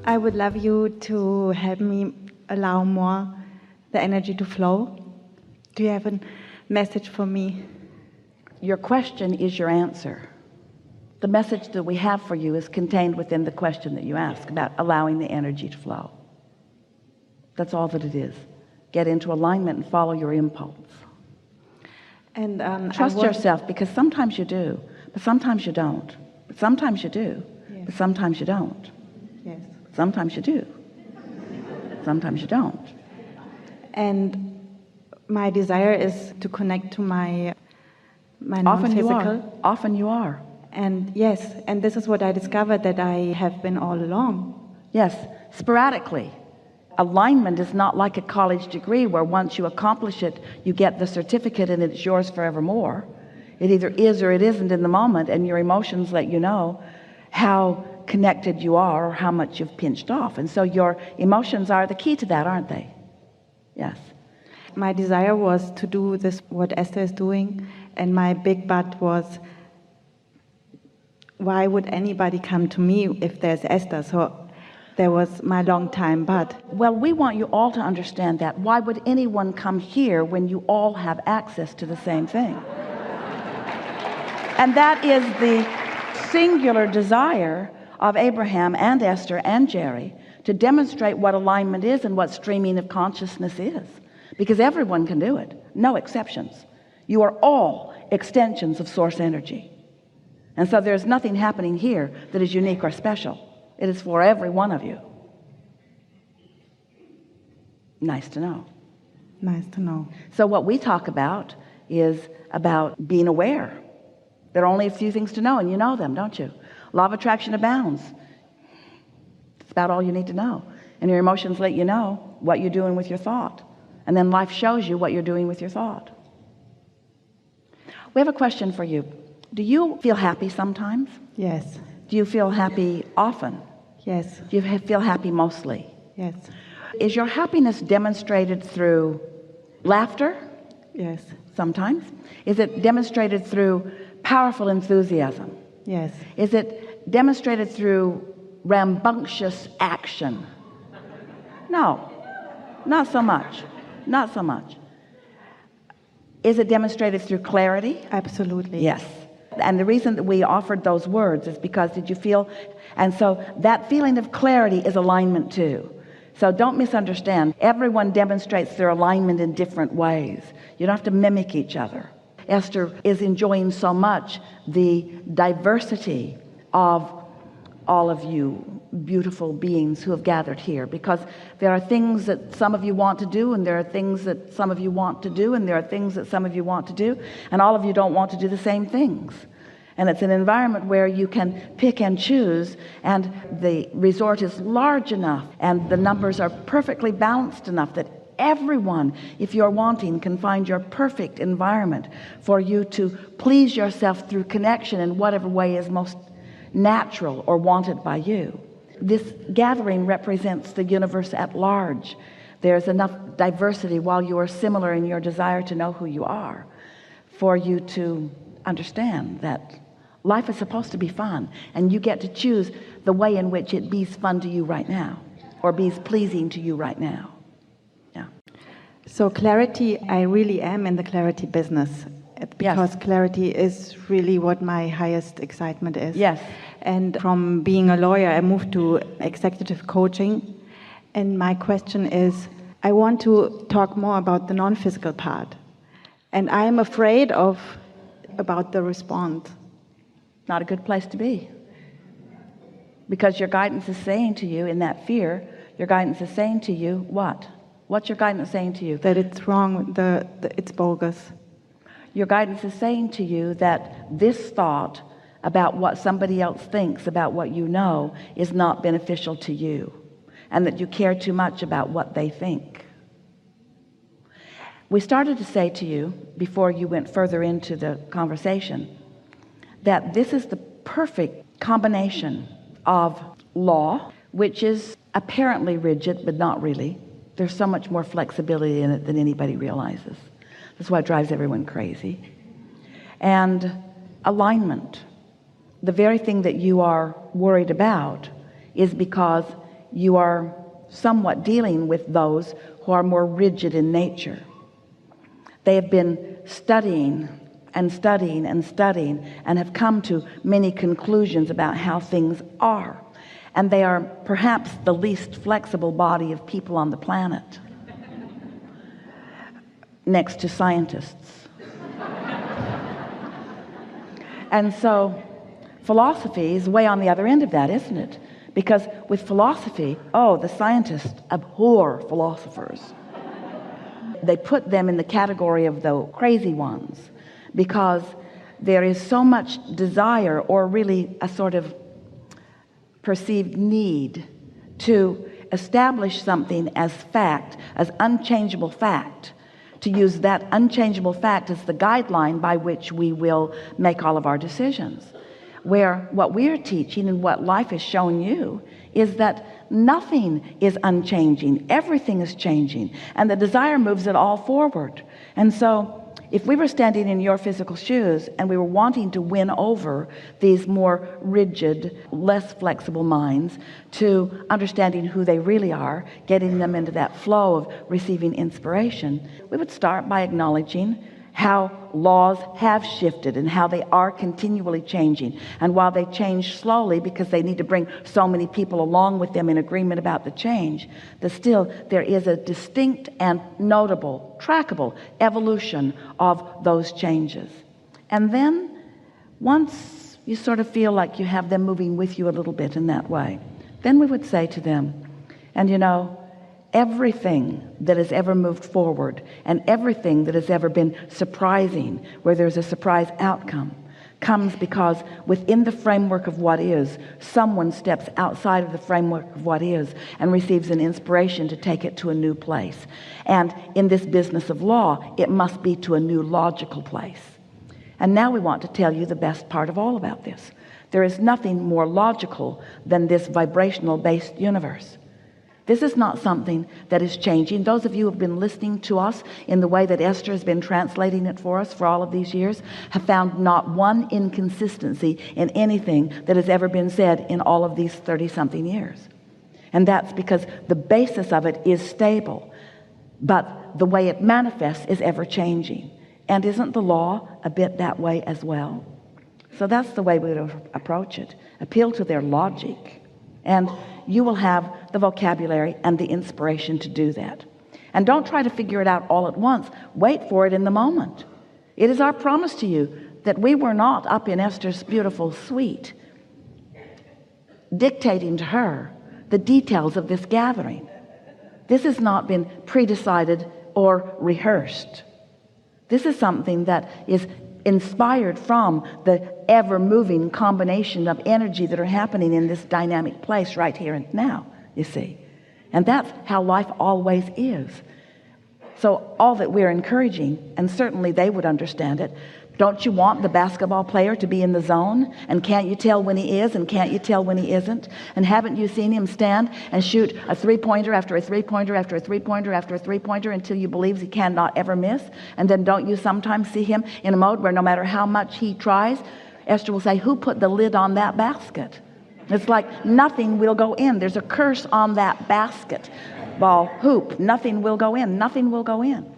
I would love you to help me allow more the energy to flow. Do you have a message for me? Your question is your answer. The message that we have for you is contained within the question that you ask about allowing the energy to flow. That's all that it is. Get into alignment and follow your impulse. And trust yourself, because sometimes you do, but sometimes you don't. But sometimes you do, yes. But sometimes you don't. Yes. Sometimes you do. Sometimes you don't. And my desire is to connect to my Often you non-physical. are. Often you are. And yes, and this is what I discovered that I have been all along. Yes, sporadically. Alignment is not like a college degree where once you accomplish it, you get the certificate and it's yours forevermore. It either is or it isn't in the moment, and your emotions let you know how connected you are or how much you've pinched off. And so your emotions are the key to that, aren't they? Yes. My desire was to do this, what Esther is doing, and my big but was, why would anybody come to me if there's Esther? So there was my long time but. Well, we want you all to understand that. Why would anyone come here when you all have access to the same thing? And that is the singular desire of Abraham and Esther and Jerry, to demonstrate what alignment is and what streaming of consciousness is, because everyone can do it, no exceptions. You are all extensions of source energy, and so there's nothing happening here that is unique or special. It is for every one of you. Nice to know. Nice to know. So what we talk about is about being aware. There are only a few things to know, and you know them, don't you? Law of attraction abounds. It's about all you need to know. And your emotions let you know what you're doing with your thought. And then life shows you what you're doing with your thought. We have a question for you. Do you feel happy sometimes? Yes. Do you feel happy often? Yes. Do you feel happy mostly? Yes. Is your happiness demonstrated through laughter? Yes. Sometimes. Is it demonstrated through powerful enthusiasm? Yes. Is it demonstrated through rambunctious action? No, not so much. Not so much. Is it demonstrated through clarity? Absolutely. Yes. And the reason that we offered those words is because did you feel, and so that feeling of clarity is alignment too. So don't misunderstand. Everyone demonstrates their alignment in different ways. You don't have to mimic each other. Esther is enjoying so much the diversity of all of you beautiful beings who have gathered here, because there are things that some of you want to do, and there are things that some of you want to do, and there are things that some of you want to do, and all of you don't want to do the same things. And it's an environment where you can pick and choose, and the resort is large enough and the numbers are perfectly balanced enough that everyone, if you're wanting, can find your perfect environment for you to please yourself through connection in whatever way is most natural or wanted by you. This gathering represents the universe at large. There's enough diversity, while you are similar in your desire to know who you are, for you to understand that life is supposed to be fun, and you get to choose the way in which it be's fun to you right now, or be's pleasing to you right now. Yeah. So clarity, I really am in the clarity business, because yes. Clarity is really what my highest excitement is. Yes. And from being a lawyer, I moved to executive coaching. And my question is, I want to talk more about the non-physical part. And I am afraid about the response. Not a good place to be. Because your guidance is saying to you in that fear, your guidance is saying to you what? What's your guidance saying to you? That it's wrong, it's bogus. Your guidance is saying to you that this thought about what somebody else thinks about what you know is not beneficial to you, and that you care too much about what they think. We started to say to you before you went further into the conversation that this is the perfect combination of law, which is apparently rigid but not really. There's so much more flexibility in it than anybody realizes. That's why it drives everyone crazy. And alignment, the very thing that you are worried about, is because you are somewhat dealing with those who are more rigid in nature. They have been studying and studying and studying and have come to many conclusions about how things are, and they are perhaps the least flexible body of people on the planet, next to scientists. And so philosophy is way on the other end of that, isn't it? Because with philosophy, the scientists abhor philosophers. They put them in the category of the crazy ones, because there is so much desire, or really a sort of perceived need, to establish something as fact, as unchangeable fact, to use that unchangeable fact as the guideline by which we will make all of our decisions. Where what we're teaching and what life has shown you is that nothing is unchanging, everything is changing, and the desire moves it all forward. And so if we were standing in your physical shoes and we were wanting to win over these more rigid, less flexible minds to understanding who they really are, getting them into that flow of receiving inspiration, we would start by acknowledging how laws have shifted and how they are continually changing. And while they change slowly because they need to bring so many people along with them in agreement about the change, still there is a distinct and notable, trackable evolution of those changes. And then once you sort of feel like you have them moving with you a little bit in that way, then we would say to them, and you know, everything that has ever moved forward and everything that has ever been surprising, where there's a surprise outcome, comes because within the framework of what is, someone steps outside of the framework of what is and receives an inspiration to take it to a new place. And in this business of law, it must be to a new logical place. And now we want to tell you the best part of all about this. There is nothing more logical than this vibrational based universe. This is not something that is changing. Those of you who have been listening to us in the way that Esther has been translating it for us for all of these years have found not one inconsistency in anything that has ever been said in all of these 30-something years. And that's because the basis of it is stable, but the way it manifests is ever changing. And isn't the law a bit that way as well? So that's the way we would approach it. Appeal to their logic. And you will have the vocabulary and the inspiration to do that. And don't try to figure it out all at once. Wait for it in the moment. It is our promise to you that we were not up in Esther's beautiful suite dictating to her the details of this gathering. This has not been pre-decided or rehearsed. This is something that is inspired from the ever-moving combination of energy that are happening in this dynamic place right here and now, you see. And that's how life always is. So all that we're encouraging, and certainly they would understand it, don't you want the basketball player to be in the zone? And can't you tell when he is, and can't you tell when he isn't? And haven't you seen him stand and shoot a three-pointer after a three-pointer after a three-pointer after a three-pointer until you believe he cannot ever miss? And then don't you sometimes see him in a mode where no matter how much he tries, Esther will say, who put the lid on that basket? It's like nothing will go in. There's a curse on that basketball hoop. Nothing will go in. Nothing will go in.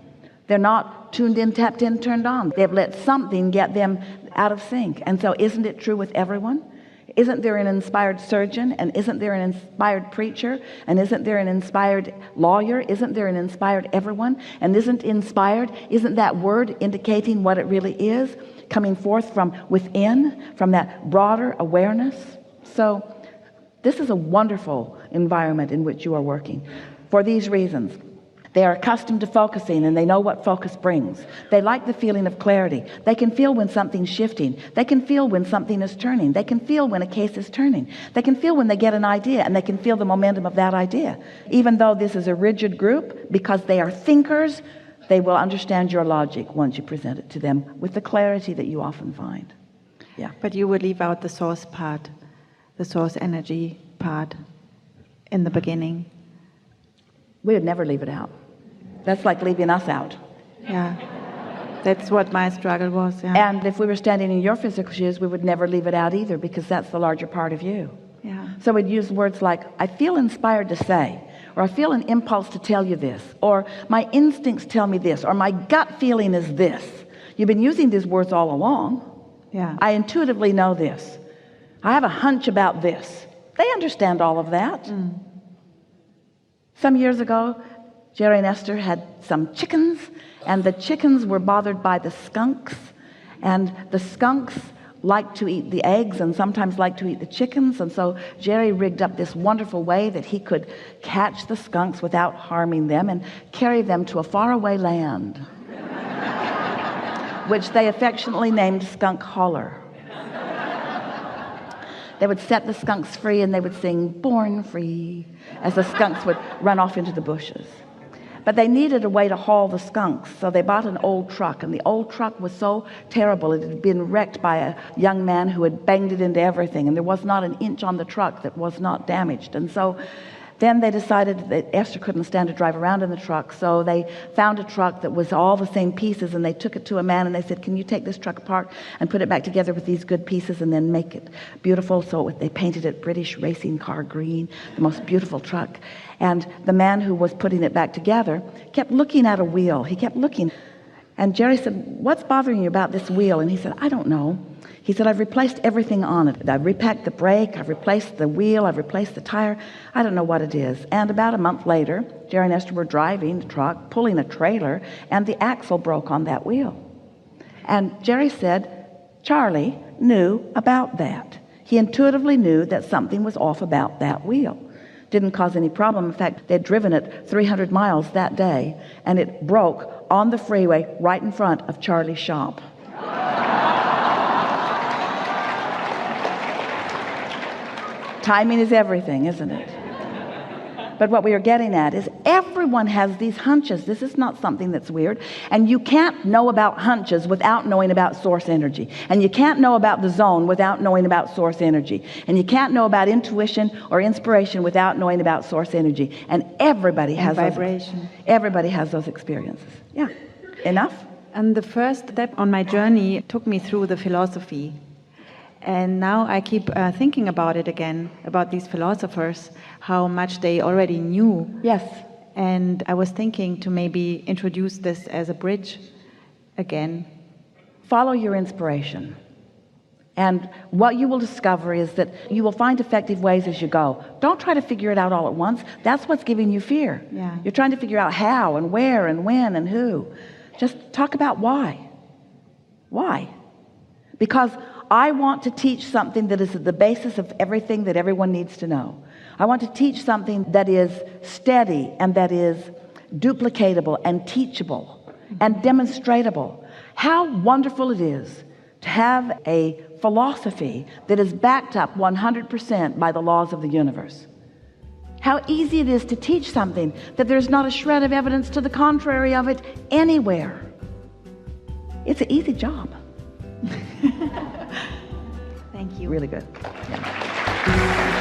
They're not tuned in, tapped in, turned on. They've let something get them out of sync. And so isn't it true with everyone? Isn't there an inspired surgeon? And isn't there an inspired preacher? And isn't there an inspired lawyer? Isn't there an inspired everyone? And isn't that word indicating what it really is, coming forth from within, from that broader awareness? So this is a wonderful environment in which you are working for these reasons. They are accustomed to focusing, and they know what focus brings. They like the feeling of clarity. They can feel when something's shifting. They can feel when something is turning. They can feel when a case is turning. They can feel when they get an idea, and they can feel the momentum of that idea. Even though this is a rigid group, because they are thinkers, they will understand your logic once you present it to them with the clarity that you often find. Yeah. But you would leave out the source part, the source energy part in the beginning. We would never leave it out. That's like leaving us out. Yeah, that's what my struggle was. Yeah. And if we were standing in your physical shoes, we would never leave it out either, because that's the larger part of you. Yeah. So we'd use words like, I feel inspired to say, or I feel an impulse to tell you this, or my instincts tell me this, or my gut feeling is this. You've been using these words all along. Yeah. I intuitively know this. I have a hunch about this. They understand all of that. Some years ago, Jerry and Esther had some chickens, and the chickens were bothered by the skunks, and the skunks like to eat the eggs and sometimes like to eat the chickens. And so Jerry rigged up this wonderful way that he could catch the skunks without harming them and carry them to a faraway land, which they affectionately named Skunk Holler. They would set the skunks free and they would sing "Born Free" as the skunks would run off into the bushes. But they needed a way to haul the skunks, so they bought an old truck, and the old truck was so terrible it had been wrecked by a young man who had banged it into everything, and there was not an inch on the truck that was not damaged. And so then they decided that Esther couldn't stand to drive around in the truck, so they found a truck that was all the same pieces, and they took it to a man and they said, can you take this truck apart and put it back together with these good pieces and then make it beautiful? So they painted it British racing car green, the most beautiful truck. And the man who was putting it back together kept looking at a wheel. He kept looking. And Jerry said, what's bothering you about this wheel? And he said, I don't know. He said, I've replaced everything on it. I've repacked the brake, I've replaced the wheel, I've replaced the tire. I don't know what it is. And about a month later, Jerry and Esther were driving the truck, pulling a trailer, and the axle broke on that wheel. And Jerry said, Charlie knew about that. He intuitively knew that something was off about that wheel. Didn't cause any problem. In fact, they'd driven it 300 miles that day, and it broke on the freeway right in front of Charlie's shop. Timing is everything, isn't it? But what we are getting at is everyone has these hunches. This is not something that's weird. And you can't know about hunches without knowing about source energy. And you can't know about the zone without knowing about source energy. And you can't know about intuition or inspiration without knowing about source energy. And everybody has vibration. Everybody has those experiences. Yeah. Enough? And the first step on my journey took me through the philosophy. And now I keep thinking about it again, about these philosophers, how much they already knew. Yes. And I was thinking to maybe introduce this as a bridge again. Follow your inspiration. And what you will discover is that you will find effective ways as you go. Don't try to figure it out all at once. That's what's giving you fear. Yeah. You're trying to figure out how and where and when and who. Just talk about why. Why? Because I want to teach something that is at the basis of everything that everyone needs to know. I want to teach something that is steady and that is duplicatable and teachable and demonstratable. How wonderful it is to have a philosophy that is backed up 100% by the laws of the universe. How easy it is to teach something that there's not a shred of evidence to the contrary of it anywhere. It's an easy job. Thank you. Really good. Yeah.